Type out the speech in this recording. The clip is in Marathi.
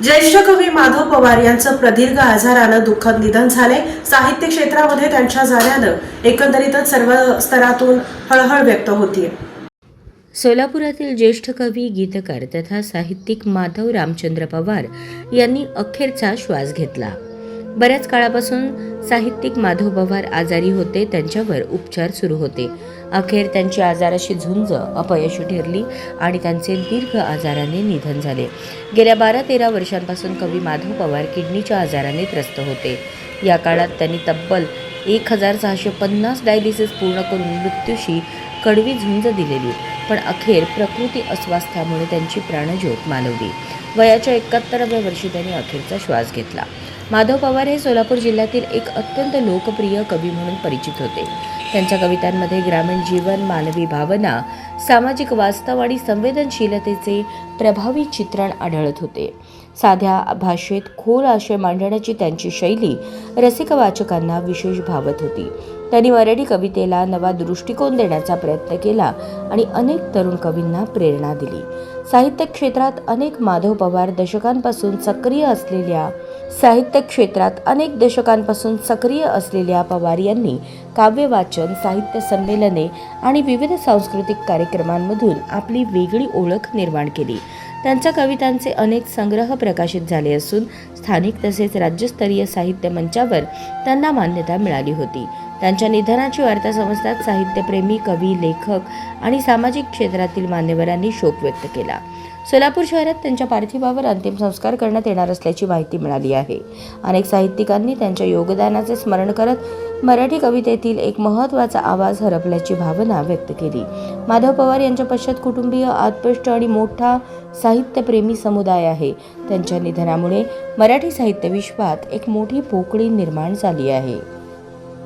ज्येष्ठ कवी माधव पवार यांचं प्रदीर्घ आजारानं दुःखद निधन झाले। साहित्य क्षेत्रामध्ये त्यांच्या जाण्यानं एकंदरीतच सर्व स्तरातून हळहळ व्यक्त होतीये। सोलापुरातील ज्येष्ठ कवी, गीतकार तथा साहित्यिक माधव रामचंद्र पवार यांनी अखेरचा श्वास घेतला। बऱ्याच काळापासून साहित्यिक माधव पवार आजारी होते, त्यांच्यावर उपचार सुरू होते। अखेर त्यांची आजाराशी झुंज अपयशी ठरली आणि त्यांचे दीर्घ आजाराने निधन झाले। गेल्या 12-13 वर्षांपासून कवी माधव पवार किडनीच्या आजाराने त्रस्त होते। या काळात त्यांनी तब्बल 1650 डायलिसिस पूर्ण करून मृत्यूशी कडवी झुंज दिलेली, पण अखेर प्रकृती अस्वास्थ्यामुळे त्यांची प्राणज्योत मालवली। वयाच्या 71व्या वर्षी त्यांनी अखेरचा श्वास घेतला। माधव पवार हे सोलापूर जिल्ह्यातील एक अत्यंत लोकप्रिय कवी म्हणून परिचित होते। त्यांच्या कवितांमध्ये ग्रामीण जीवन, मानवी भावना, सामाजिक वास्तव आणि संवेदनशीलतेचे प्रभावी चित्रण आढळत होते। साध्या भाषेत खोल आशय मांडण्याची त्यांची शैली रसिक वाचकांना विशेष भावत होती। त्यांनी मराठी कवितेला नवा दृष्टिकोन देण्याचा प्रयत्न केला आणि अनेक तरुण कवींना प्रेरणा दिली। साहित्य क्षेत्रात अनेक दशकांपासून सक्रिय असलेल्या पवार यांनी काव्य वाचन, साहित्य संमेलने आणि विविध सांस्कृतिक कार्यक्रमांमधून आपली वेगळी ओळख निर्माण केली। त्यांच्या कवितांचे अनेक संग्रह प्रकाशित झाले असून स्थानिक तसेच राज्यस्तरीय साहित्य मंचावर त्यांना मान्यता मिळाली होती। त्यांच्या निधनाची वार्ता समजताच साहित्यप्रेमी, कवी, लेखक आणि सामाजिक क्षेत्रातील मान्यवरांनी शोक व्यक्त केला। सोलापूर शहरात त्यांच्या पार्थिवावर अंतिम संस्कार करण्यात येणार असल्याची माहिती मिळाली आहे। अनेक साहित्यिकांनी त्यांच्या योगदानाचे स्मरण करत मराठी कवितेतील एक महत्त्वाचा आवाज हरपल्याची भावना व्यक्त केली। माधव पवार यांच्या पश्चात कुटुंबीय, आत्मनिष्ठ आणि मोठा साहित्यप्रेमी समुदाय आहे। त्यांच्या निधनामुळे मराठी साहित्य विश्वात एक मोठी पोकळी निर्माण झाली आहे।